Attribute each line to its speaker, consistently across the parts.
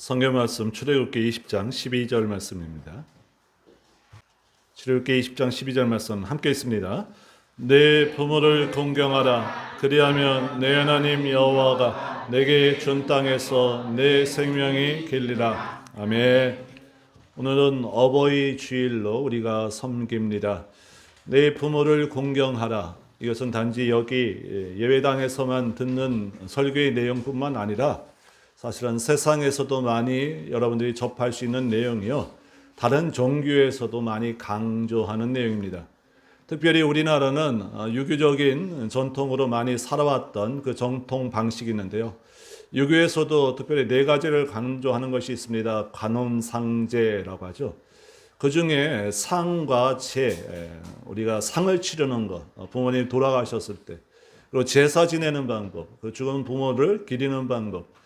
Speaker 1: 성경 말씀 출애굽기 20장 12절 말씀입니다. 출애굽기 20장 12절 말씀 함께 있습니다. 내 부모를 공경하라. 그리하면 내 하나님 여호와가 내게 준 땅에서 내 생명이 길리라. 아멘. 오늘은 어버이 주일로 우리가 섬깁니다. 내 부모를 공경하라. 이것은 단지 여기 예배당에서만 듣는 설교의 내용뿐만 아니라 사실은 세상에서도 많이 여러분들이 접할 수 있는 내용이요, 다른 종교에서도 많이 강조하는 내용입니다. 특별히 우리나라는 유교적인 전통으로 많이 살아왔던 그 정통 방식이 있는데요, 유교에서도 특별히 네 가지를 강조하는 것이 있습니다. 관혼상제라고 하죠. 그 중에 상과 제, 우리가 상을 치르는 것, 부모님 돌아가셨을 때, 그리고 제사 지내는 방법, 그 죽은 부모를 기리는 방법,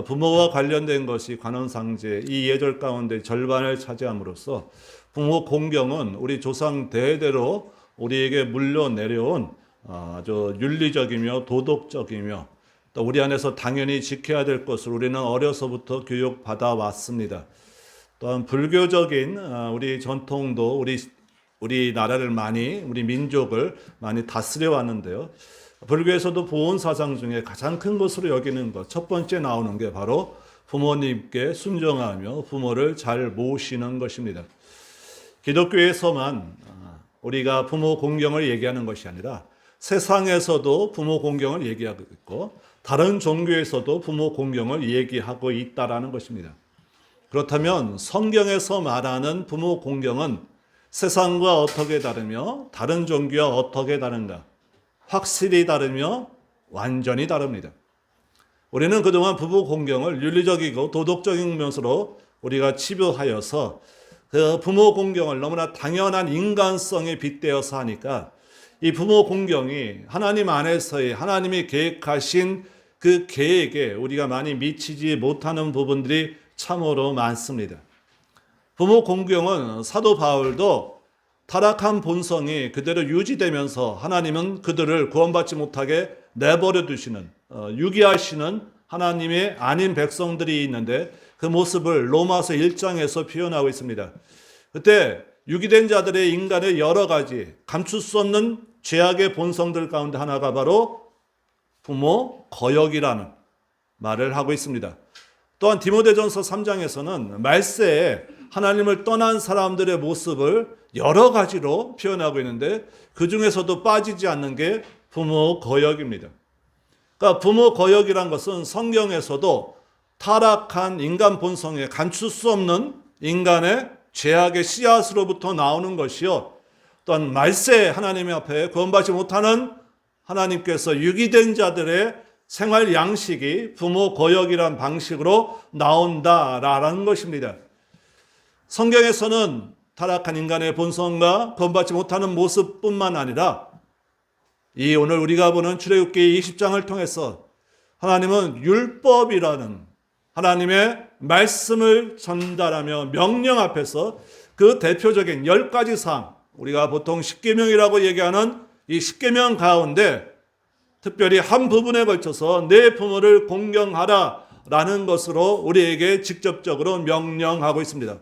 Speaker 1: 부모와 관련된 것이 관혼상제, 이 예절 가운데 절반을 차지함으로써 부모 공경은 우리 조상 대대로 우리에게 물려 내려온 아주 윤리적이며 도덕적이며 또 우리 안에서 당연히 지켜야 될 것을 우리는 어려서부터 교육받아 왔습니다. 또한 불교적인 우리 전통도 우리 나라를 많이, 우리 민족을 많이 다스려 왔는데요, 불교에서도 보온 사상 중에 가장 큰 것으로 여기는 것, 첫 번째 나오는 게 바로 부모님께 순종하며 부모를 잘 모시는 것입니다. 기독교에서만 우리가 부모 공경을 얘기하는 것이 아니라 세상에서도 부모 공경을 얘기하고 있고 다른 종교에서도 부모 공경을 얘기하고 있다라는 것입니다. 그렇다면 성경에서 말하는 부모 공경은 세상과 어떻게 다르며 다른 종교와 어떻게 다른가? 확실히 다르며 완전히 다릅니다. 우리는 그동안 부모 공경을 윤리적이고 도덕적인 면으로 우리가 치부하여서 그 부모 공경을 너무나 당연한 인간성에 빗대어서 하니까 이 부모 공경이 하나님 안에서의 하나님이 계획하신 그 계획에 우리가 많이 미치지 못하는 부분들이 참으로 많습니다. 부모 공경은 사도 바울도 타락한 본성이 그대로 유지되면서 하나님은 그들을 구원받지 못하게 내버려 두시는, 유기하시는 하나님의 아닌 백성들이 있는데 그 모습을 로마서 1장에서 표현하고 있습니다. 그때 유기된 자들의 인간의 여러 가지 감출 수 없는 죄악의 본성들 가운데 하나가 바로 부모 거역이라는 말을 하고 있습니다. 또한 디모데전서 3장에서는 말세에 하나님을 떠난 사람들의 모습을 여러 가지로 표현하고 있는데 그 중에서도 빠지지 않는 게 부모 거역입니다. 그러니까 부모 거역이란 것은 성경에서도 타락한 인간 본성에 감출 수 없는 인간의 죄악의 씨앗으로부터 나오는 것이요, 또한 말세에 하나님 앞에 구원받지 못하는 하나님께서 유기된 자들의 생활 양식이 부모 거역이란 방식으로 나온다라는 것입니다. 성경에서는 타락한 인간의 본성과 구원받지 못하는 모습뿐만 아니라 이 오늘 우리가 보는 출애굽기 20장을 통해서 하나님은 율법이라는 하나님의 말씀을 전달하며 명령 앞에서 그 대표적인 10가지 사항, 우리가 보통 십계명이라고 얘기하는 이 십계명 가운데 특별히 한 부분에 걸쳐서 내 부모를 공경하라 라는 것으로 우리에게 직접적으로 명령하고 있습니다.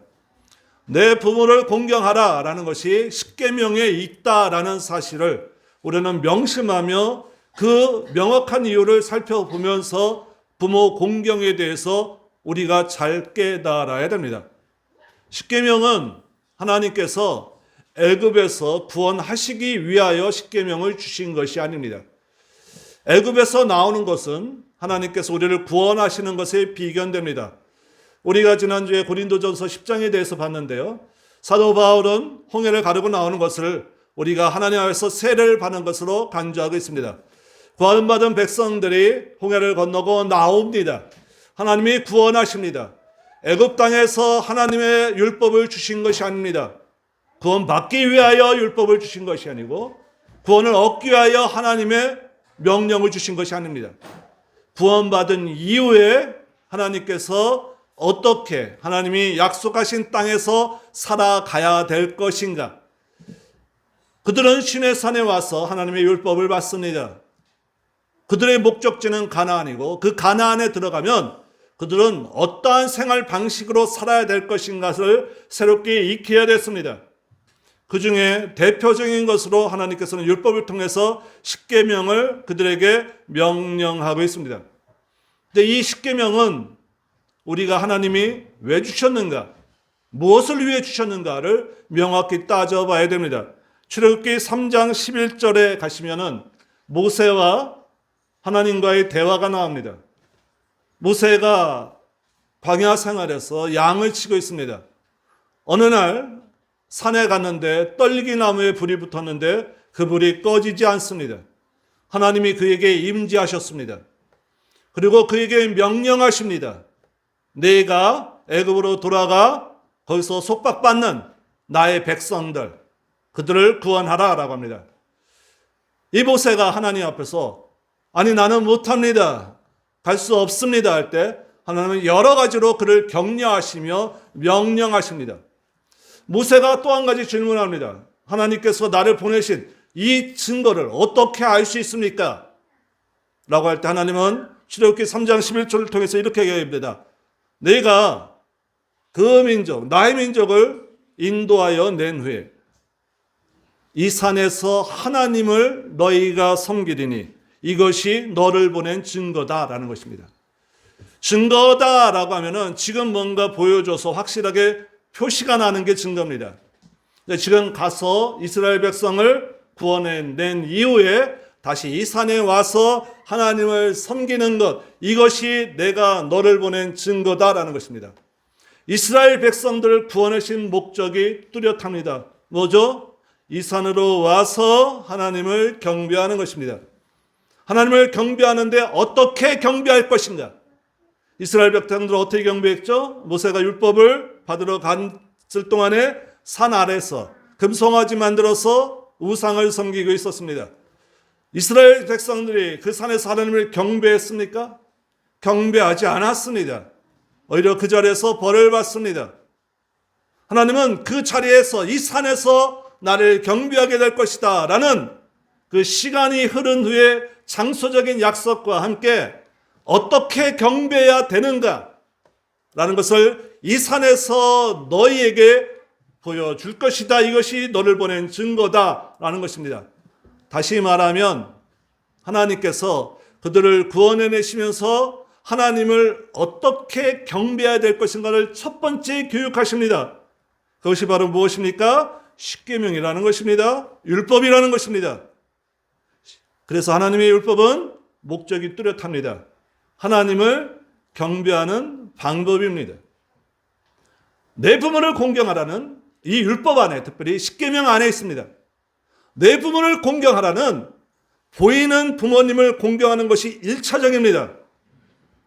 Speaker 1: 내 부모를 공경하라 라는 것이 십계명에 있다라는 사실을 우리는 명심하며 그 명확한 이유를 살펴보면서 부모 공경에 대해서 우리가 잘 깨달아야 됩니다. 십계명은 하나님께서 애굽에서 구원하시기 위하여 십계명을 주신 것이 아닙니다. 애굽에서 나오는 것은 하나님께서 우리를 구원하시는 것에 비견됩니다. 우리가 지난주에 고린도전서 10장에 대해서 봤는데요, 사도 바울은 홍해를 가르고 나오는 것을 우리가 하나님 앞에서 세례를 받는 것으로 간주하고 있습니다. 구원받은 백성들이 홍해를 건너고 나옵니다. 하나님이 구원하십니다. 애굽 땅에서 하나님의 율법을 주신 것이 아닙니다. 구원받기 위하여 율법을 주신 것이 아니고 구원을 얻기 위하여 하나님의 명령을 주신 것이 아닙니다. 구원받은 이후에 하나님께서 어떻게 하나님이 약속하신 땅에서 살아가야 될 것인가. 그들은 시내 산에 와서 하나님의 율법을 받습니다. 그들의 목적지는 가나안이고 그 가나안에 들어가면 그들은 어떠한 생활 방식으로 살아야 될 것인가를 새롭게 익혀야 됐습니다. 그 중에 대표적인 것으로 하나님께서는 율법을 통해서 십계명을 그들에게 명령하고 있습니다. 근데 이 십계명은 우리가 하나님이 왜 주셨는가, 무엇을 위해 주셨는가를 명확히 따져봐야 됩니다. 출애굽기 3장 11절에 가시면은 모세와 하나님과의 대화가 나옵니다. 모세가 광야 생활에서 양을 치고 있습니다. 어느 날 산에 갔는데 떨기나무에 불이 붙었는데 그 불이 꺼지지 않습니다. 하나님이 그에게 임재하셨습니다. 그리고 그에게 명령하십니다. 내가 애굽으로 돌아가 거기서 속박받는 나의 백성들, 그들을 구원하라 라고 합니다. 이 모세가 하나님 앞에서 아니 나는 못합니다, 갈 수 없습니다 할 때 하나님은 여러 가지로 그를 격려하시며 명령하십니다. 모세가 또 한 가지 질문합니다. 하나님께서 나를 보내신 이 증거를 어떻게 알 수 있습니까? 라고 할 때 하나님은 출애굽기 3장 11절을 통해서 이렇게 얘기합니다. 내가 그 민족, 나의 민족을 인도하여 낸 후에 이 산에서 하나님을 너희가 섬기리니 이것이 너를 보낸 증거다라는 것입니다. 증거다라고 하면은 지금 뭔가 보여줘서 확실하게 표시가 나는 게 증거입니다. 지금 가서 이스라엘 백성을 구원해낸 이후에 다시 이 산에 와서 하나님을 섬기는 것, 이것이 내가 너를 보낸 증거다라는 것입니다. 이스라엘 백성들을 구원하신 목적이 뚜렷합니다. 뭐죠? 이 산으로 와서 하나님을 경배하는 것입니다. 하나님을 경배하는데 어떻게 경배할 것인가? 이스라엘 백성들은 어떻게 경배했죠? 모세가 율법을 받으러 갔을 동안에 산 아래서 금송아지 만들어서 우상을 섬기고 있었습니다. 이스라엘 백성들이 그 산에서 하나님을 경배했습니까? 경배하지 않았습니다. 오히려 그 자리에서 벌을 받습니다. 하나님은 그 자리에서 이 산에서 나를 경배하게 될 것이다 라는 그 시간이 흐른 후에 장소적인 약속과 함께 어떻게 경배해야 되는가 라는 것을 이 산에서 너희에게 보여줄 것이다. 이것이 너를 보낸 증거다 라는 것입니다. 다시 말하면 하나님께서 그들을 구원해내시면서 하나님을 어떻게 경배해야 될 것인가를 첫 번째 교육하십니다. 그것이 바로 무엇입니까? 십계명이라는 것입니다. 율법이라는 것입니다. 그래서 하나님의 율법은 목적이 뚜렷합니다. 하나님을 경배하는 방법입니다. 내 부모를 공경하라는 이 율법 안에, 특별히 십계명 안에 있습니다. 내 부모를 공경하라는 보이는 부모님을 공경하는 것이 1차적입니다.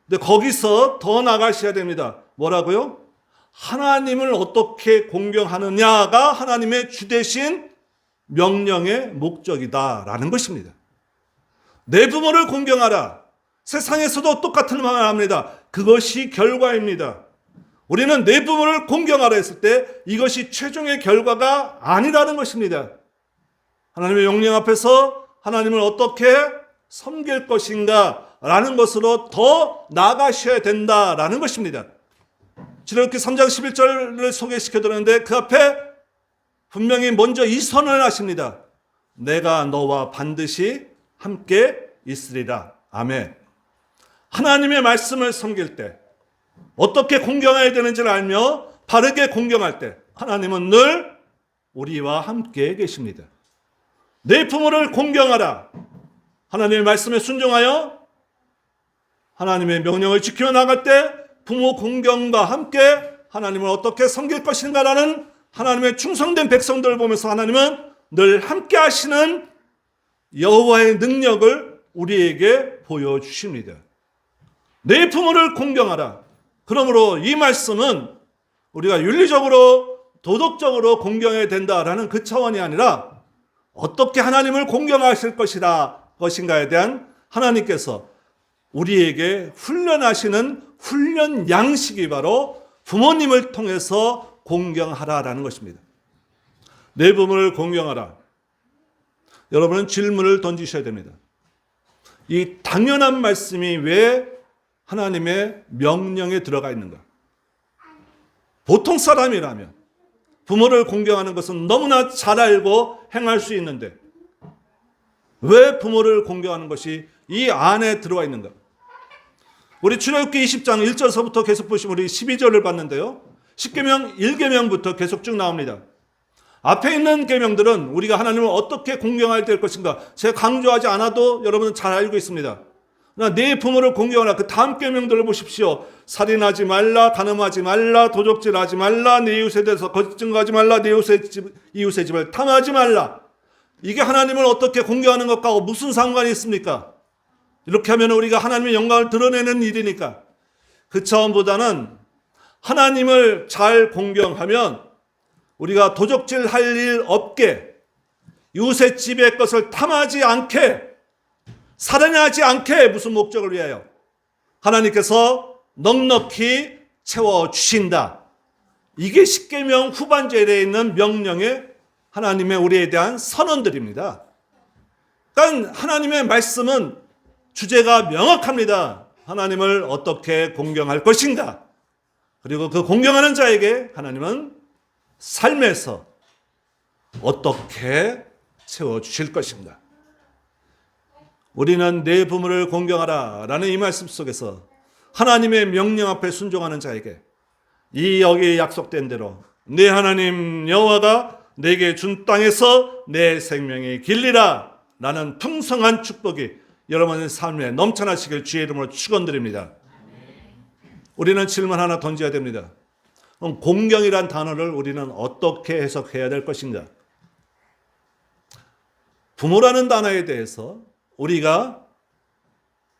Speaker 1: 근데 거기서 더 나가셔야 됩니다. 뭐라고요? 하나님을 어떻게 공경하느냐가 하나님의 주되신 명령의 목적이다라는 것입니다. 내 부모를 공경하라. 세상에서도 똑같은 말을 합니다. 그것이 결과입니다. 우리는 내 부모를 공경하라 했을 때 이것이 최종의 결과가 아니라는 것입니다. 하나님의 명령 앞에서 하나님을 어떻게 섬길 것인가 라는 것으로 더 나아가셔야 된다라는 것입니다. 출애굽기 3장 11절을 소개시켜 드렸는데 그 앞에 분명히 먼저 이 선언을 하십니다. 내가 너와 반드시 함께 있으리라. 아멘. 하나님의 말씀을 섬길 때 어떻게 공경해야 되는지를 알며 바르게 공경할 때 하나님은 늘 우리와 함께 계십니다. 내 부모를 공경하라. 하나님의 말씀에 순종하여 하나님의 명령을 지켜 나갈 때 부모 공경과 함께 하나님을 어떻게 섬길 것인가라는 하나님의 충성된 백성들을 보면서 하나님은 늘 함께 하시는 여호와의 능력을 우리에게 보여주십니다. 내 부모를 공경하라. 그러므로 이 말씀은 우리가 윤리적으로 도덕적으로 공경해야 된다라는 그 차원이 아니라 어떻게 하나님을 공경하실 것인가에 대한 하나님께서 우리에게 훈련하시는 훈련 양식이 바로 부모님을 통해서 공경하라라는 것입니다. 내 부모를 공경하라. 여러분은 질문을 던지셔야 됩니다. 이 당연한 말씀이 왜 하나님의 명령에 들어가 있는가? 보통 사람이라면 부모를 공경하는 것은 너무나 잘 알고 행할 수 있는데 왜 부모를 공경하는 것이 이 안에 들어와 있는가? 우리 출애굽기 20장 1절서부터 계속 보시면 우리 12절을 봤는데요. 10계명 1계명부터 계속 쭉 나옵니다. 앞에 있는 계명들은 우리가 하나님을 어떻게 공경해야 될 것인가 제가 강조하지 않아도 여러분은 잘 알고 있습니다. 그러나 내 부모를 공경하라. 그 다음 계명들을 보십시오. 살인하지 말라, 간음하지 말라, 도적질하지 말라, 내 이웃에 대해서 거짓 증거하지 말라, 내 이웃의 집을 탐하지 말라. 이게 하나님을 어떻게 공경하는 것과 무슨 상관이 있습니까? 이렇게 하면 우리가 하나님의 영광을 드러내는 일이니까. 그 차원보다는 하나님을 잘 공경하면 우리가 도적질 할 일 없게, 이웃의 집의 것을 탐하지 않게, 살인하지 않게, 무슨 목적을 위하여? 하나님께서 넉넉히 채워주신다. 이게 십계명 후반절에 있는 명령의 하나님의 우리에 대한 선언들입니다. 그러니까 하나님의 말씀은 주제가 명확합니다. 하나님을 어떻게 공경할 것인가? 그리고 그 공경하는 자에게 하나님은 삶에서 어떻게 채워주실 것인가? 우리는 내 부모를 공경하라 라는 이 말씀 속에서 하나님의 명령 앞에 순종하는 자에게 이 여기에 약속된 대로 내 하나님 여호와가 내게 준 땅에서 내 생명이 길리라 라는 풍성한 축복이 여러분의 삶에 넘쳐나시길 주의 이름으로 축원드립니다. 우리는 질문 하나 던져야 됩니다. 그럼 공경이란 단어를 우리는 어떻게 해석해야 될 것인가? 부모라는 단어에 대해서 우리가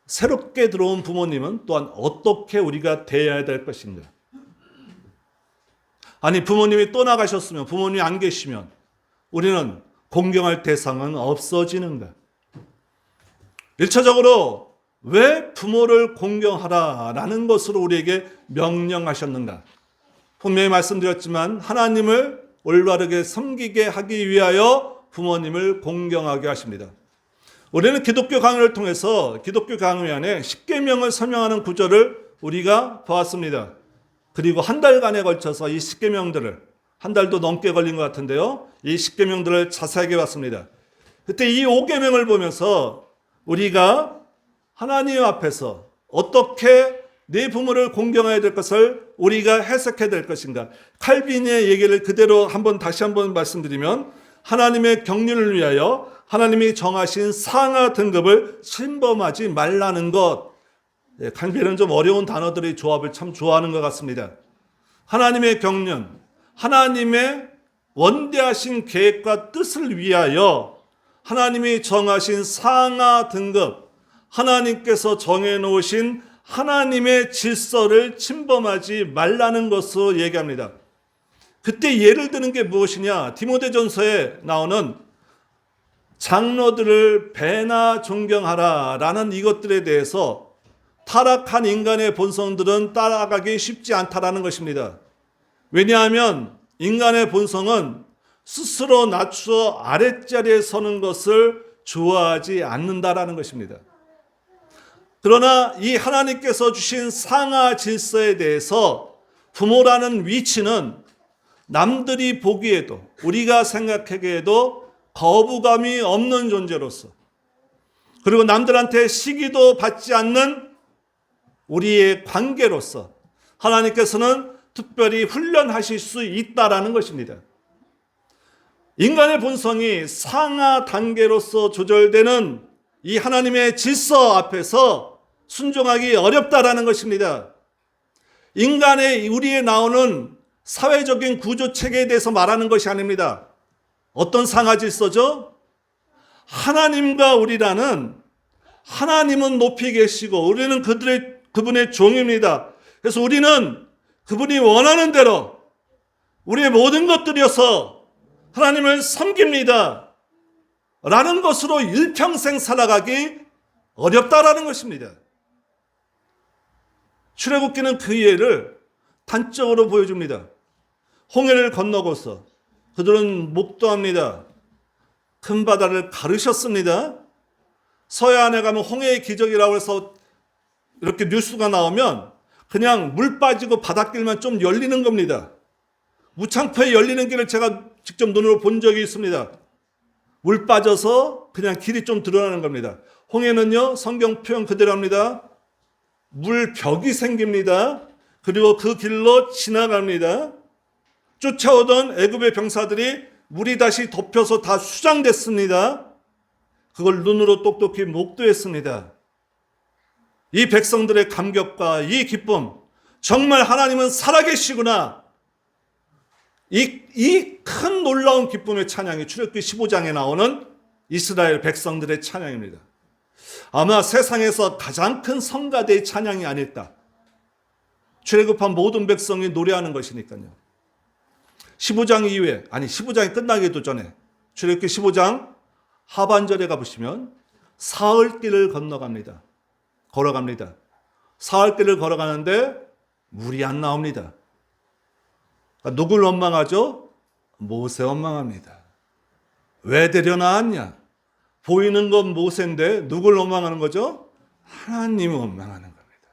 Speaker 1: 새롭게 들어온 부모님은 또한 어떻게 우리가 대해야 될 것인가? 아니 부모님이 떠나가셨으면, 부모님이 안 계시면 우리는 공경할 대상은 없어지는가? 1차적으로 왜 부모를 공경하라라는 것으로 우리에게 명령하셨는가? 분명히 말씀드렸지만 하나님을 올바르게 섬기게 하기 위하여 부모님을 공경하게 하십니다. 우리는 기독교 강의를 통해서 기독교 강의 안에 십계명을 설명하는 구절을 우리가 보았습니다. 그리고 한 달간에 걸쳐서 이 십계명들을, 한 달도 넘게 걸린 것 같은데요, 이 십계명들을 자세하게 봤습니다. 그때 이 5계명을 보면서 우리가 하나님 앞에서 어떻게 내 부모를 공경해야 될 것을 우리가 해석해야 될 것인가? 칼빈의 얘기를 그대로 다시 한번 말씀드리면 하나님의 경륜을 위하여 하나님이 정하신 상하 등급을 침범하지 말라는 것. 칼빈은 좀 어려운 단어들의 조합을 참 좋아하는 것 같습니다. 하나님의 경륜, 하나님의 원대하신 계획과 뜻을 위하여 하나님이 정하신 상하 등급, 하나님께서 정해놓으신 하나님의 질서를 침범하지 말라는 것으로 얘기합니다. 그때 예를 드는 게 무엇이냐? 디모데전서에 나오는 장로들을 배나 존경하라 라는 이것들에 대해서 타락한 인간의 본성들은 따라가기 쉽지 않다라는 것입니다. 왜냐하면 인간의 본성은 스스로 낮추어 아랫자리에 서는 것을 좋아하지 않는다라는 것입니다. 그러나 이 하나님께서 주신 상하 질서에 대해서 부모라는 위치는 남들이 보기에도, 우리가 생각하기에도 거부감이 없는 존재로서, 그리고 남들한테 시기도 받지 않는 우리의 관계로서 하나님께서는 특별히 훈련하실 수 있다라는 것입니다. 인간의 본성이 상하 단계로서 조절되는 이 하나님의 질서 앞에서 순종하기 어렵다라는 것입니다. 인간의, 우리에 나오는 사회적인 구조 체계에 대해서 말하는 것이 아닙니다. 어떤 상하 질서죠? 하나님과 우리라는, 하나님은 높이 계시고 우리는 그분의 종입니다. 그래서 우리는 그분이 원하는 대로 우리의 모든 것들이어서 하나님을 섬깁니다 라는 것으로 일평생 살아가기 어렵다라는 것입니다. 출애굽기는 그 예를 단적으로 보여줍니다. 홍해를 건너고서 그들은 목도합니다. 큰 바다를 가르셨습니다. 서해안에 가면 홍해의 기적이라고 해서 이렇게 뉴스가 나오면 그냥 물 빠지고 바닷길만 좀 열리는 겁니다. 무창포에 열리는 길을 제가 직접 눈으로 본 적이 있습니다. 물 빠져서 그냥 길이 좀 드러나는 겁니다. 홍해는요, 성경 표현 그대로입니다. 물벽이 생깁니다. 그리고 그 길로 지나갑니다. 쫓아오던 애굽의 병사들이 물이 다시 덮여서 다 수장됐습니다. 그걸 눈으로 똑똑히 목도했습니다. 이 백성들의 감격과 이 기쁨, 정말 하나님은 살아계시구나. 이 큰 놀라운 기쁨의 찬양이 출애굽기 15장에 나오는 이스라엘 백성들의 찬양입니다. 아마 세상에서 가장 큰 성가대의 찬양이 아닐까. 출애굽한 모든 백성이 노래하는 것이니까요. 15장 이후에, 15장이 끝나기도 전에 출애굽기 15장 하반절에 가보시면 사흘길을 걸어갑니다. 사흘길을 걸어가는데 물이 안 나옵니다. 누굴 원망하죠? 모세 원망합니다. 왜 데려나왔냐? 보이는 건 모세인데 누굴 원망하는 거죠? 하나님을 원망하는 겁니다.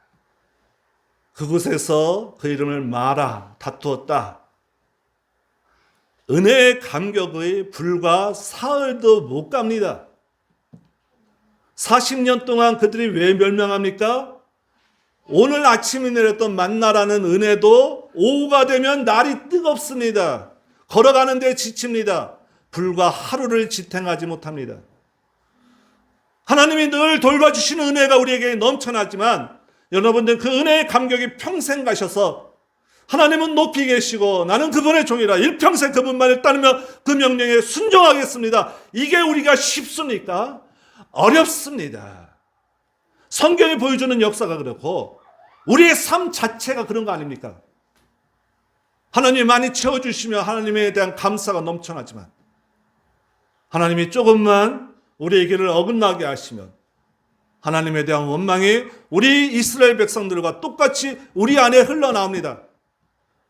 Speaker 1: 그곳에서 그 이름을 마라 다투었다. 은혜의 감격의 불과 사흘도 못 갑니다. 40년 동안 그들이 왜 멸망합니까? 오늘 아침에 내렸던 만나라는 은혜도 오후가 되면 날이 뜨겁습니다. 걸어가는 데 지칩니다. 불과 하루를 지탱하지 못합니다. 하나님이 늘 돌봐주시는 은혜가 우리에게 넘쳐나지만 여러분들 그 은혜의 감격이 평생 가셔서 하나님은 높이 계시고 나는 그분의 종이라 일평생 그분만을 따르며 그 명령에 순종하겠습니다. 이게 우리가 쉽습니까? 어렵습니다. 성경이 보여주는 역사가 그렇고 우리의 삶 자체가 그런 거 아닙니까? 하나님이 많이 채워주시며 하나님에 대한 감사가 넘쳐나지만 하나님이 조금만 우리의 길을 어긋나게 하시면 하나님에 대한 원망이 우리 이스라엘 백성들과 똑같이 우리 안에 흘러나옵니다.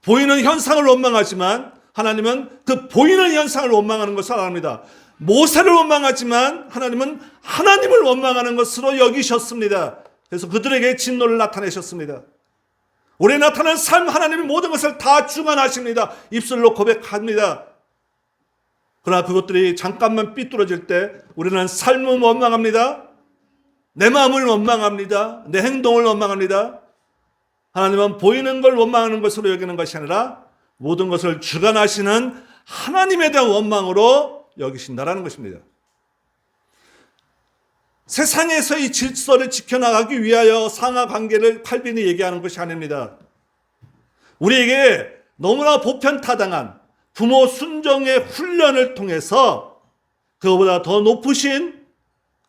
Speaker 1: 보이는 현상을 원망하지만 하나님은 그 보이는 현상을 원망하는 것을 알합니다. 모세를 원망하지만 하나님은 하나님을 원망하는 것으로 여기셨습니다. 그래서 그들에게 진노를 나타내셨습니다. 우리에 나타난 삶 하나님이 모든 것을 다 주관하십니다. 입술로 고백합니다. 그러나 그것들이 잠깐만 삐뚤어질 때 우리는 삶을 원망합니다. 내 마음을 원망합니다. 내 행동을 원망합니다. 하나님은 보이는 걸 원망하는 것으로 여기는 것이 아니라 모든 것을 주관하시는 하나님에 대한 원망으로 여기신다라는 것입니다. 세상에서의 질서를 지켜나가기 위하여 상하관계를 칼빈이 얘기하는 것이 아닙니다. 우리에게 너무나 보편타당한 부모 순종의 훈련을 통해서 그보다 더 높으신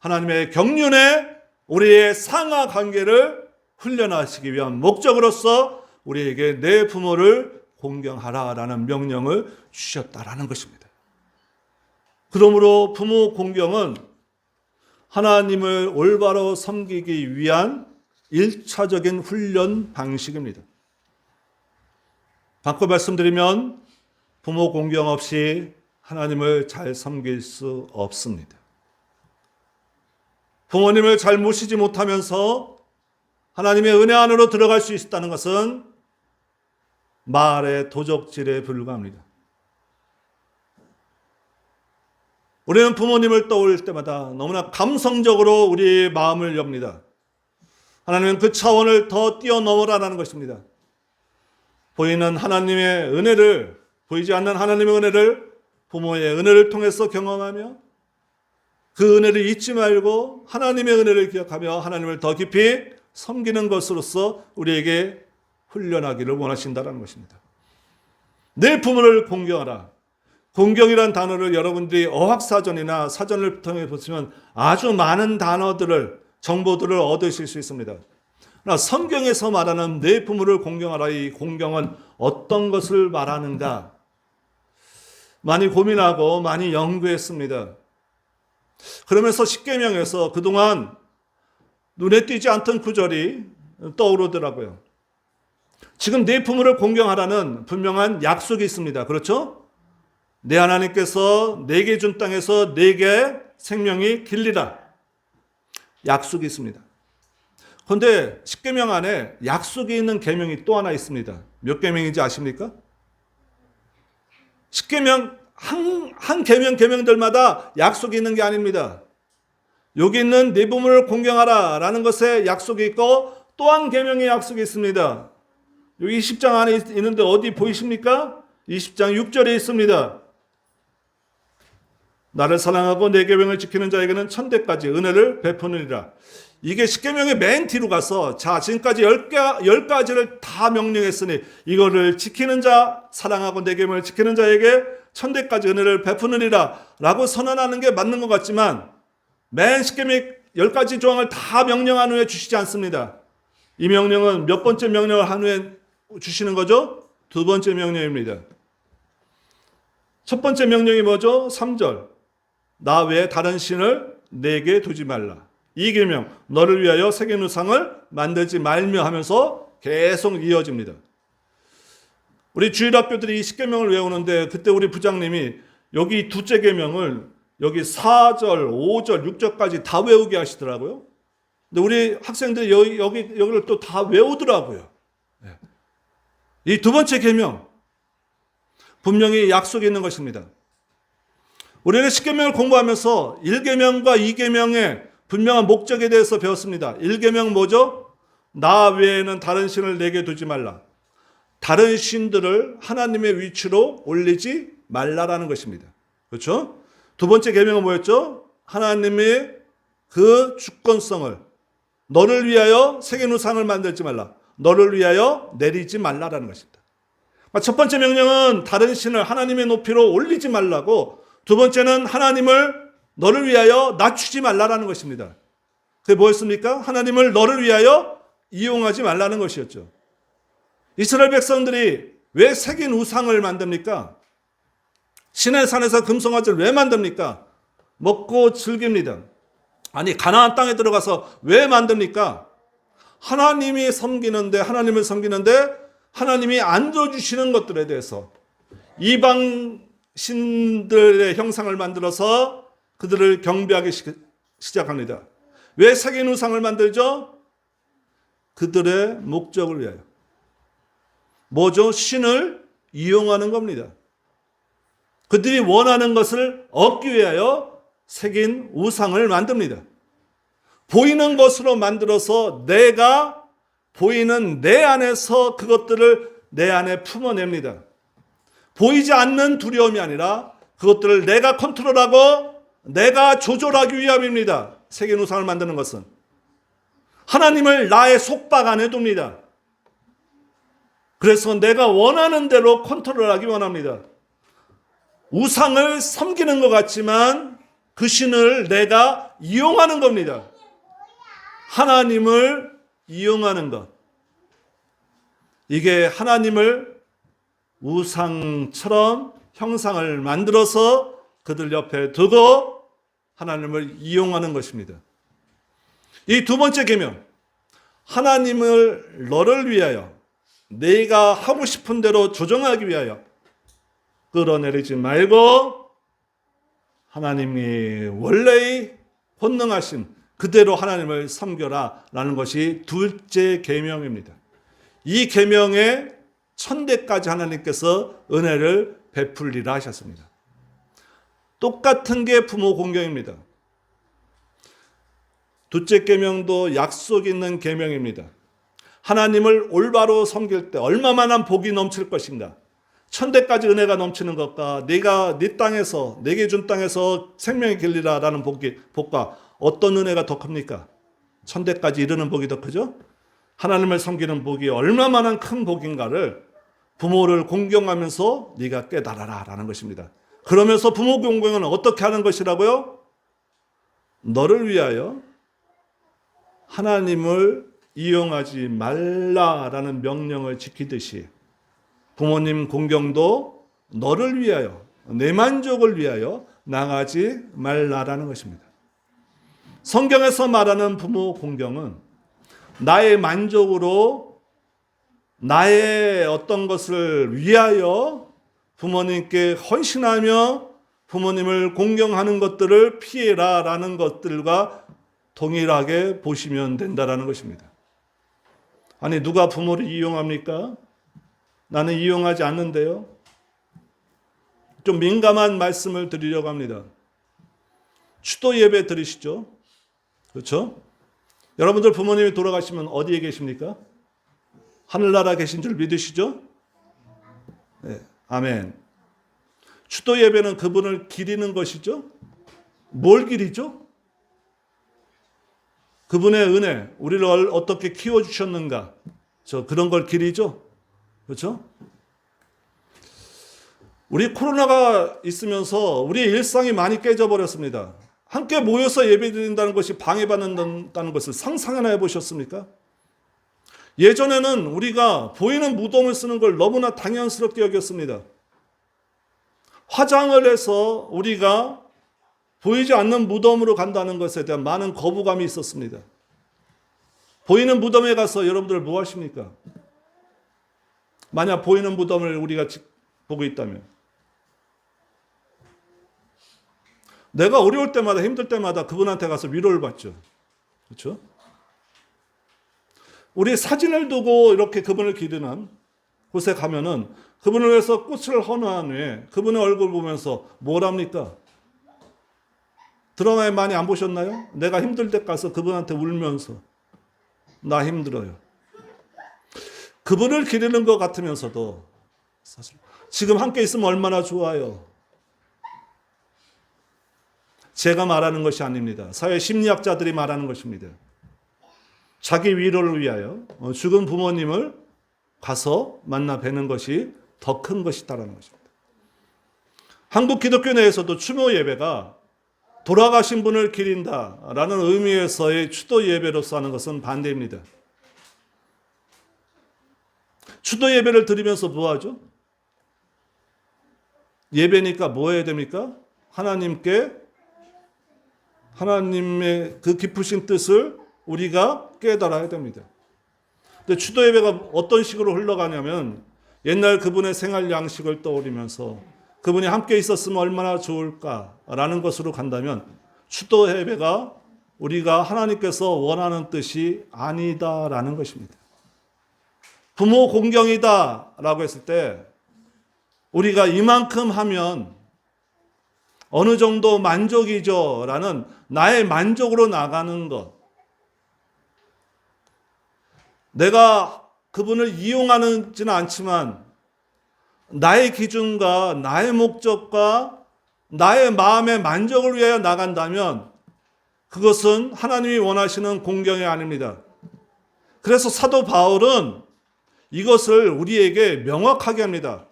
Speaker 1: 하나님의 경륜에 우리의 상하관계를 훈련하시기 위한 목적으로서 우리에게 내 부모를 공경하라라는 명령을 주셨다라는 것입니다. 그러므로 부모 공경은 하나님을 올바로 섬기기 위한 1차적인 훈련 방식입니다. 바꿔 말씀드리면 부모 공경 없이 하나님을 잘 섬길 수 없습니다. 부모님을 잘 모시지 못하면서 하나님의 은혜 안으로 들어갈 수 있다는 것은 말의 도적질에 불과합니다. 우리는 부모님을 떠올릴 때마다 너무나 감성적으로 우리의 마음을 엽니다. 하나님은 그 차원을 더 뛰어넘으라는 것입니다. 보이는 하나님의 은혜를, 보이지 않는 하나님의 은혜를 부모의 은혜를 통해서 경험하며 그 은혜를 잊지 말고 하나님의 은혜를 기억하며 하나님을 더 깊이 섬기는 것으로서 우리에게 훈련하기를 원하신다는 것입니다. 내 부모를 공경하라. 공경이란 단어를 여러분들이 어학사전이나 사전을 통해 보시면 아주 많은 단어들을, 정보들을 얻으실 수 있습니다. 그러나 성경에서 말하는 내 부모를 공경하라, 이 공경은 어떤 것을 말하는가? 많이 고민하고 많이 연구했습니다. 그러면서 십계명에서 그동안 눈에 띄지 않던 구절이 떠오르더라고요. 지금 내 부모를 공경하라는 분명한 약속이 있습니다. 그렇죠? 내 하나님께서 내게 준 땅에서 내게 생명이 길리라. 약속이 있습니다. 그런데 십계명 안에 약속이 있는 계명이 또 하나 있습니다. 몇 계명인지 아십니까? 십계명 한 계명들마다 약속이 있는 게 아닙니다. 여기 있는 네 부모를 공경하라 라는 것에 약속이 있고 또 한 계명의 약속이 있습니다. 여기 10장 안에 있는데 어디 보이십니까? 20장 6절에 있습니다. 나를 사랑하고 내 계명을 지키는 자에게는 천대까지 은혜를 베푸느니라. 이게 십계명의 맨 뒤로 가서 자 지금까지 10가지를 다 명령했으니 이거를 지키는 자, 사랑하고 내 계명을 지키는 자에게 천대까지 은혜를 베푸느니라 라고 선언하는 게 맞는 것 같지만 맨 십계명 10가지 조항을 다 명령한 후에 주시지 않습니다. 이 명령은 몇 번째 명령을 한 후에 주시는 거죠? 두 번째 명령입니다. 첫 번째 명령이 뭐죠? 3절. 나 외에 다른 신을 내게 두지 말라. 이 계명 너를 위하여 새긴 우상을 만들지 말며 하면서 계속 이어집니다. 우리 주일학교들이 이 십계명을 외우는데 그때 우리 부장님이 여기 두째 계명을 여기 4절, 5절, 6절까지 다 외우게 하시더라고요. 근데 우리 학생들이 여기를 또 다 외우더라고요. 이 두 번째 계명 분명히 약속이 있는 것입니다. 우리는 십계명을 공부하면서 1계명과 2계명의 분명한 목적에 대해서 배웠습니다. 1계명 뭐죠? 나 외에는 다른 신을 내게 두지 말라. 다른 신들을 하나님의 위치로 올리지 말라라는 것입니다. 그렇죠? 두 번째 계명은 뭐였죠? 하나님의 그 주권성을 너를 위하여 새긴 우상을 만들지 말라. 너를 위하여 내리지 말라라는 것입니다. 첫 번째 명령은 다른 신을 하나님의 높이로 올리지 말라고, 두 번째는 하나님을 너를 위하여 낮추지 말라라는 것입니다. 그게 뭐였습니까? 하나님을 너를 위하여 이용하지 말라는 것이었죠. 이스라엘 백성들이 왜 새긴 우상을 만듭니까? 신의 산에서 금송아지를 왜 만듭니까? 먹고 즐깁니다. 아니 가나안 땅에 들어가서 왜 만듭니까? 하나님을 섬기는데 하나님이 안 줘주시는 것들에 대해서 이방 신들의 형상을 만들어서 그들을 경배하기 시작합니다. 왜 새긴 우상을 만들죠? 그들의 목적을 위하여. 뭐죠? 신을 이용하는 겁니다. 그들이 원하는 것을 얻기 위하여 새긴 우상을 만듭니다. 보이는 것으로 만들어서 내가 보이는 내 안에서 그것들을 내 안에 품어냅니다. 보이지 않는 두려움이 아니라 그것들을 내가 컨트롤하고 내가 조절하기 위함입니다. 새긴 우상을 만드는 것은. 하나님을 나의 속박 안에 둡니다. 그래서 내가 원하는 대로 컨트롤하기 원합니다. 우상을 섬기는 것 같지만 그 신을 내가 이용하는 겁니다. 하나님을 이용하는 것. 이게 하나님을 우상처럼 형상을 만들어서 그들 옆에 두고 하나님을 이용하는 것입니다. 이 두 번째 계명, 하나님을 너를 위하여 내가 하고 싶은 대로 조정하기 위하여 끌어내리지 말고 하나님이 원래의 본능하신 그대로 하나님을 섬겨라 라는 것이 둘째 계명입니다. 이 계명에 천대까지 하나님께서 은혜를 베풀리라 하셨습니다. 똑같은 게 부모 공경입니다. 둘째 계명도 약속 있는 계명입니다. 하나님을 올바로 섬길 때 얼마만한 복이 넘칠 것인가? 천대까지 은혜가 넘치는 것과 네가 네 땅에서 내게 준 땅에서 생명의 길리라라는 복과 어떤 은혜가 더 큽니까? 천대까지 이르는 복이 더 크죠? 하나님을 섬기는 복이 얼마만한 큰 복인가를 부모를 공경하면서 네가 깨달아라 라는 것입니다. 그러면서 부모 공경은 어떻게 하는 것이라고요? 너를 위하여 하나님을 이용하지 말라라는 명령을 지키듯이 부모님 공경도 너를 위하여, 내 만족을 위하여 나가지 말라라는 것입니다. 성경에서 말하는 부모 공경은 나의 만족으로 나의 어떤 것을 위하여 부모님께 헌신하며 부모님을 공경하는 것들을 피해라 라는 것들과 동일하게 보시면 된다라는 것입니다. 아니, 누가 부모를 이용합니까? 나는 이용하지 않는데요. 좀 민감한 말씀을 드리려고 합니다. 추도 예배 드리시죠? 그렇죠? 여러분들 부모님이 돌아가시면 어디에 계십니까? 하늘나라 계신 줄 믿으시죠? 네, 아멘. 추도 예배는 그분을 기리는 것이죠? 뭘 기리죠? 그분의 은혜, 우리를 어떻게 키워주셨는가, 그런 걸 기리죠? 그렇죠? 우리 코로나가 있으면서 우리의 일상이 많이 깨져버렸습니다. 함께 모여서 예배드린다는 것이 방해받는다는 것을 상상이나 해보셨습니까? 예전에는 우리가 보이는 무덤을 쓰는 걸 너무나 당연스럽게 여겼습니다. 화장을 해서 우리가 보이지 않는 무덤으로 간다는 것에 대한 많은 거부감이 있었습니다. 보이는 무덤에 가서 여러분들 뭐 하십니까? 만약 보이는 무덤을 우리가 보고 있다면, 내가 어려울 때마다 힘들 때마다 그분한테 가서 위로를 받죠. 그렇죠? 우리 사진을 두고 이렇게 그분을 기리는 곳에 가면은 그분을 위해서 꽃을 헌화한 후에 그분의 얼굴 보면서 뭘 합니까? 드라마에 많이 안 보셨나요? 내가 힘들 때 가서 그분한테 울면서 나 힘들어요. 그분을 기리는 것 같으면서도 사실 지금 함께 있으면 얼마나 좋아요. 제가 말하는 것이 아닙니다. 사회 심리학자들이 말하는 것입니다. 자기 위로를 위하여 죽은 부모님을 가서 만나 뵈는 것이 더 큰 것이다라는 것입니다. 한국 기독교 내에서도 추모 예배가 돌아가신 분을 기린다라는 의미에서의 추도 예배로서 하는 것은 반대입니다. 추도 예배를 드리면서 뭐 하죠? 예배니까 뭐 해야 됩니까? 하나님의 그 깊으신 뜻을 우리가 깨달아야 됩니다. 근데 추도 예배가 어떤 식으로 흘러가냐면 옛날 그분의 생활 양식을 떠올리면서 그분이 함께 있었으면 얼마나 좋을까라는 것으로 간다면 추도 예배가 우리가 하나님께서 원하는 뜻이 아니다라는 것입니다. 부모 공경이다라고 했을 때 우리가 이만큼 하면 어느 정도 만족이죠 라는 나의 만족으로 나가는 것, 내가 그분을 이용하지는 않지만 나의 기준과 나의 목적과 나의 마음의 만족을 위하여 나간다면 그것은 하나님이 원하시는 공경이 아닙니다. 그래서 사도 바울은 이것을 우리에게 명확하게 합니다.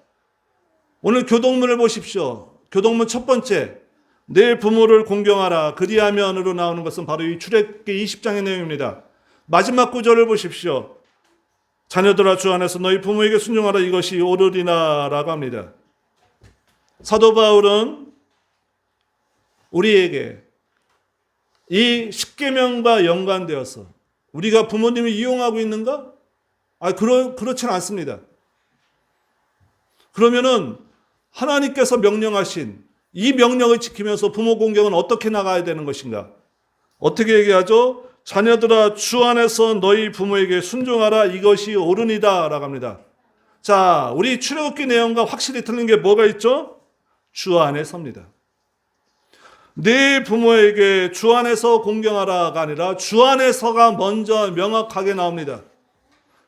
Speaker 1: 오늘 교동문을 보십시오. 교동문 첫 번째, 내 부모를 공경하라 그리하면으로 나오는 것은 바로 이 출애굽기 20장의 내용입니다. 마지막 구절을 보십시오. 자녀들아 주 안에서 너희 부모에게 순종하라 이것이 옳으리라 라고 합니다. 사도 바울은 우리에게 이 십계명과 연관되어서 우리가 부모님을 이용하고 있는가? 그렇지는 않습니다. 그러면은 하나님께서 명령하신 이 명령을 지키면서 부모 공경은 어떻게 나가야 되는 것인가? 어떻게 얘기하죠? 자녀들아 주 안에서 너희 부모에게 순종하라 이것이 옳으니라 라고 합니다. 자, 우리 출애굽기 내용과 확실히 틀린 게 뭐가 있죠? 주 안에서입니다. 네 부모에게 주 안에서 공경하라가 아니라 주 안에서가 먼저 명확하게 나옵니다.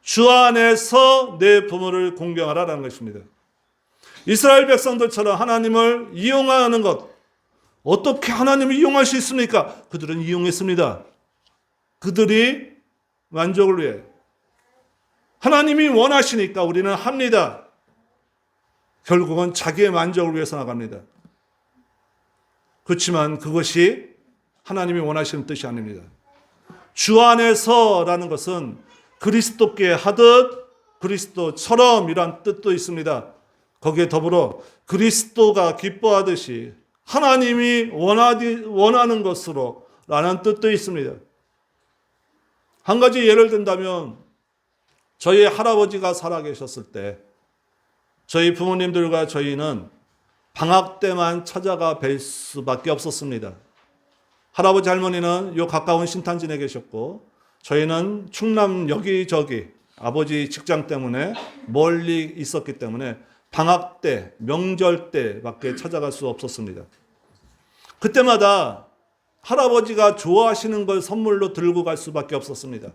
Speaker 1: 주 안에서 내 부모를 공경하라라는 것입니다. 이스라엘 백성들처럼 하나님을 이용하는 것, 어떻게 하나님을 이용할 수 있습니까? 그들은 이용했습니다. 그들이 만족을 위해 하나님이 원하시니까 우리는 합니다. 결국은 자기의 만족을 위해서 나갑니다. 그렇지만 그것이 하나님이 원하시는 뜻이 아닙니다. 주 안에서라는 것은 그리스도께 하듯 그리스도처럼 이란 뜻도 있습니다. 거기에 더불어 그리스도가 기뻐하듯이 하나님이 원하는 것으로 라는 뜻도 있습니다. 한 가지 예를 든다면 저희 할아버지가 살아계셨을 때 저희 부모님들과 저희는 방학 때만 찾아가 뵐 수밖에 없었습니다. 할아버지 할머니는 요 가까운 신탄진에 계셨고 저희는 충남 여기저기 아버지 직장 때문에 멀리 있었기 때문에 방학 때, 명절 때밖에 찾아갈 수 없었습니다. 그때마다 할아버지가 좋아하시는 걸 선물로 들고 갈 수밖에 없었습니다.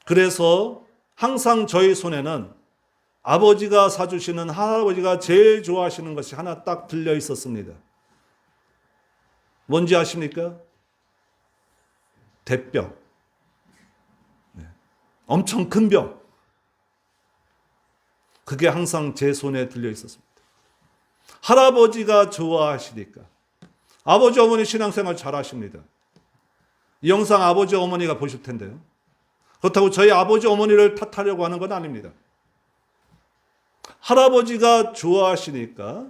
Speaker 1: 그래서 항상 저희 손에는 아버지가 사주시는, 할아버지가 제일 좋아하시는 것이 하나 딱 들려 있었습니다. 뭔지 아십니까? 대병. 엄청 큰 병. 그게 항상 제 손에 들려 있었습니다. 할아버지가 좋아하시니까. 아버지 어머니 신앙생활 잘 하십니다. 이 영상 아버지 어머니가 보실 텐데요. 그렇다고 저희 아버지 어머니를 탓하려고 하는 건 아닙니다. 할아버지가 좋아하시니까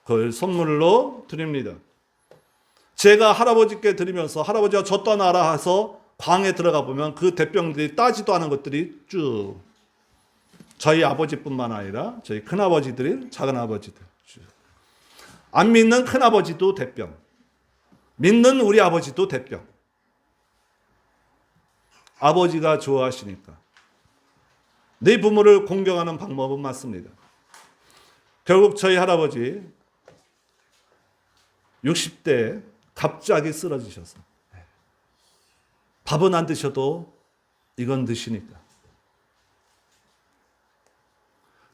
Speaker 1: 그걸 선물로 드립니다. 제가 할아버지께 드리면서 할아버지가 저 떠나라 해서 광에 들어가 보면 그 대병들이 따지도 않은 것들이 쭉 저희 아버지뿐만 아니라 저희 큰아버지들이 작은아버지들 안 믿는 큰아버지도 대병, 믿는 우리 아버지도 대병. 아버지가 좋아하시니까 내 부모를 공경하는 방법은 맞습니다. 결국 저희 할아버지 60대에 갑자기 쓰러지셔서 밥은 안 드셔도 이건 드시니까.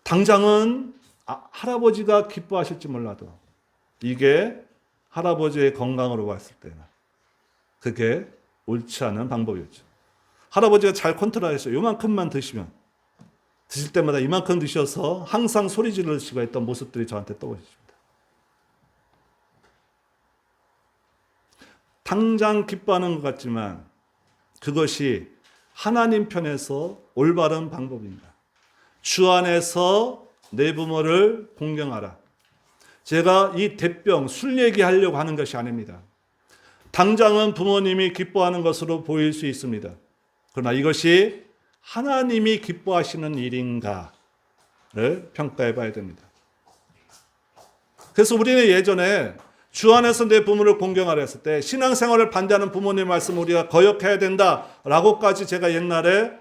Speaker 1: 당장은 할아버지가 기뻐하실지 몰라도 이게 할아버지의 건강으로 봤을 때는 그게 옳지 않은 방법이었죠. 할아버지가 잘 컨트롤하셨어요. 요만큼만 드시면. 드실 때마다 이만큼 드셔서 항상 소리 지르시고 했던 모습들이 저한테 떠오르십니다. 당장 기뻐하는 것 같지만 그것이 하나님 편에서 올바른 방법입니다. 주 안에서 내 부모를 공경하라. 제가 이 대병, 술 얘기하려고 하는 것이 아닙니다. 당장은 부모님이 기뻐하는 것으로 보일 수 있습니다. 그러나 이것이 하나님이 기뻐하시는 일인가를 평가해 봐야 됩니다. 그래서 우리는 예전에 주 안에서 내 부모를 공경하라 했을 때 신앙생활을 반대하는 부모님 말씀 우리가 거역해야 된다라고까지 제가 옛날에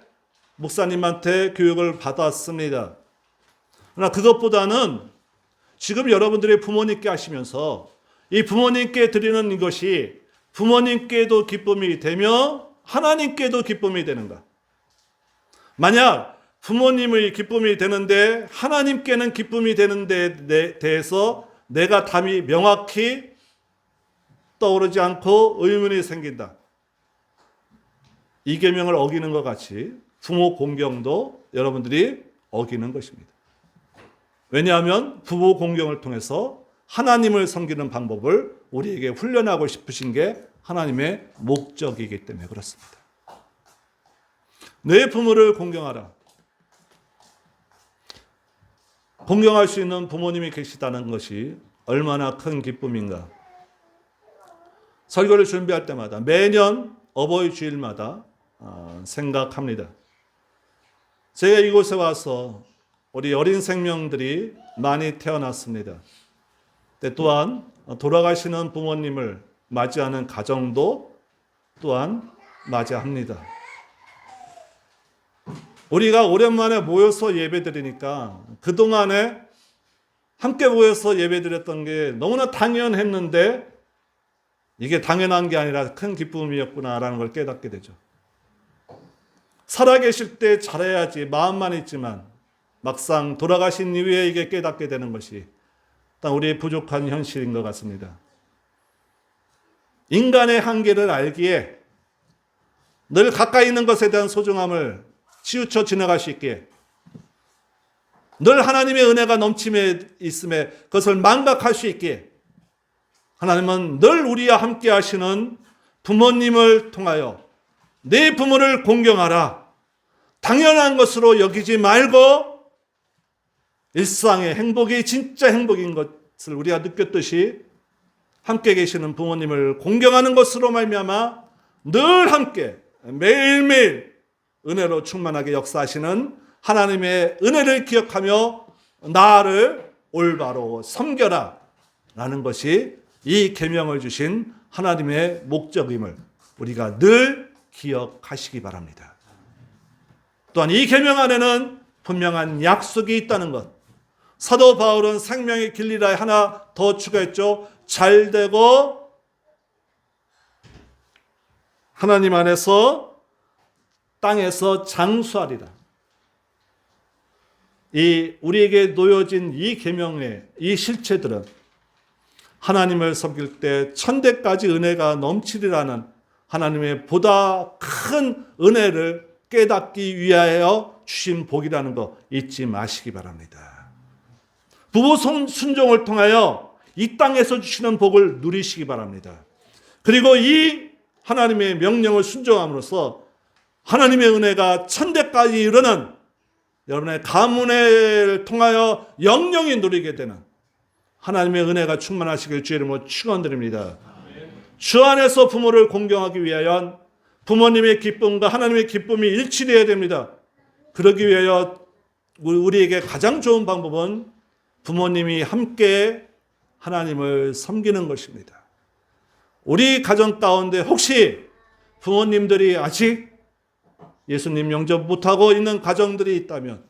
Speaker 1: 목사님한테 교육을 받았습니다. 그러나 그것보다는 지금 여러분들이 부모님께 하시면서 이 부모님께 드리는 이것이 부모님께도 기쁨이 되며 하나님께도 기쁨이 되는가? 만약 부모님의 기쁨이 되는데 하나님께는 기쁨이 되는 데 대해서 내가 답이 명확히 떠오르지 않고 의문이 생긴다. 이 계명을 어기는 것 같이 부모 공경도 여러분들이 어기는 것입니다. 왜냐하면 부모 공경을 통해서 하나님을 섬기는 방법을 우리에게 훈련하고 싶으신 게 하나님의 목적이기 때문에 그렇습니다. 내 부모를 공경하라. 공경할 수 있는 부모님이 계시다는 것이 얼마나 큰 기쁨인가. 설교를 준비할 때마다 매년 어버이 주일마다 생각합니다. 제가 이곳에 와서 우리 어린 생명들이 많이 태어났습니다. 또한 돌아가시는 부모님을 맞이하는 가정도 또한 맞이합니다. 우리가 오랜만에 모여서 예배드리니까 그동안에 함께 모여서 예배드렸던 게 너무나 당연했는데 이게 당연한 게 아니라 큰 기쁨이었구나라는 걸 깨닫게 되죠. 살아계실 때 잘해야지 마음만 있지만 막상 돌아가신 이후에 이게 깨닫게 되는 것이 우리의 부족한 현실인 것 같습니다. 인간의 한계를 알기에 늘 가까이 있는 것에 대한 소중함을 치우쳐 지나갈 수 있기에 늘 하나님의 은혜가 넘침에 있음에 그것을 망각할 수 있기에 하나님은 늘 우리와 함께 하시는 부모님을 통하여 내 부모를 공경하라. 당연한 것으로 여기지 말고 일상의 행복이 진짜 행복인 것을 우리가 느꼈듯이 함께 계시는 부모님을 공경하는 것으로 말미암아 늘 함께 매일매일 은혜로 충만하게 역사하시는 하나님의 은혜를 기억하며 나를 올바로 섬겨라 라는 것이 이 계명을 주신 하나님의 목적임을 우리가 늘 기억하시기 바랍니다. 또한 이 계명 안에는 분명한 약속이 있다는 것. 사도 바울은 생명의 길리라에 하나 더 추가했죠. 잘되고 하나님 안에서 땅에서 장수하리라. 우리에게 놓여진 이 계명의 이 실체들은 하나님을 섬길 때 천대까지 은혜가 넘치리라는 하나님의 보다 큰 은혜를 깨닫기 위하여 주신 복이라는 거 잊지 마시기 바랍니다. 부부 순종을 통하여 이 땅에서 주시는 복을 누리시기 바랍니다. 그리고 이 하나님의 명령을 순종함으로써 하나님의 은혜가 천대까지 이르는 여러분의 가문을 통하여 영영이 누리게 되는 하나님의 은혜가 충만하시길 주의 이름으로 축원드립니다. 주 안에서 부모를 공경하기 위하여 부모님의 기쁨과 하나님의 기쁨이 일치되어야 됩니다. 그러기 위하여 우리에게 가장 좋은 방법은 부모님이 함께 하나님을 섬기는 것입니다. 우리 가정 가운데 혹시 부모님들이 아직 예수님 영접 못하고 있는 가정들이 있다면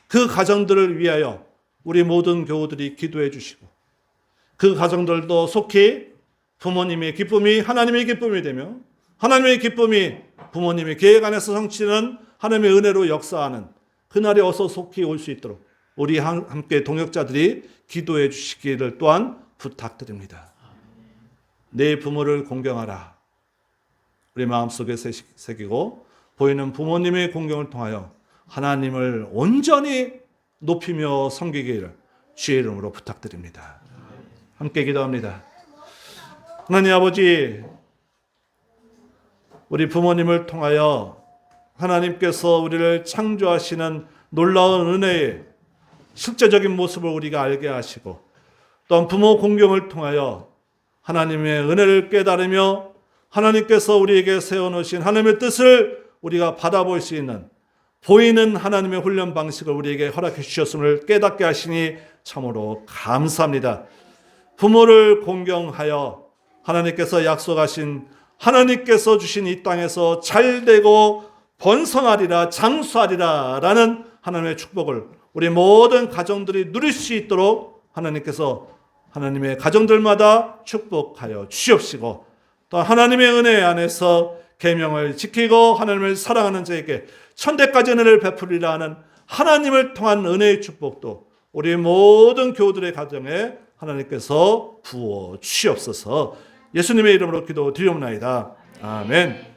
Speaker 1: 그 가정들을 위하여 우리 모든 교우들이 기도해 주시고 그 가정들도 속히 부모님의 기쁨이 하나님의 기쁨이 되며 하나님의 기쁨이 부모님의 계획 안에서 성취는 하나님의 은혜로 역사하는 그날이 어서 속히 올 수 있도록 우리 함께 동역자들이 기도해 주시기를 또한 부탁드립니다. 내 부모를 공경하라. 우리 마음속에 새기고 보이는 부모님의 공경을 통하여 하나님을 온전히 높이며 섬기기를 주의 이름으로 부탁드립니다. 함께 기도합니다. 하나님 아버지, 우리 부모님을 통하여 하나님께서 우리를 창조하시는 놀라운 은혜의 실제적인 모습을 우리가 알게 하시고 또한 부모 공경을 통하여 하나님의 은혜를 깨달으며 하나님께서 우리에게 세워놓으신 하나님의 뜻을 우리가 받아볼 수 있는 보이는 하나님의 훈련 방식을 우리에게 허락해 주셨음을 깨닫게 하시니 참으로 감사합니다. 부모를 공경하여 하나님께서 약속하신 하나님께서 주신 이 땅에서 잘되고 번성하리라 장수하리라 라는 하나님의 축복을 우리 모든 가정들이 누릴 수 있도록 하나님께서 하나님의 가정들마다 축복하여 주시옵시고 또 하나님의 은혜 안에서 계명을 지키고 하나님을 사랑하는 자에게 천대까지 은혜를 베풀리라 하는 하나님을 통한 은혜의 축복도 우리 모든 교우들의 가정에 하나님께서 부어 주시옵소서. 예수님의 이름으로 기도드리옵나이다. 아멘.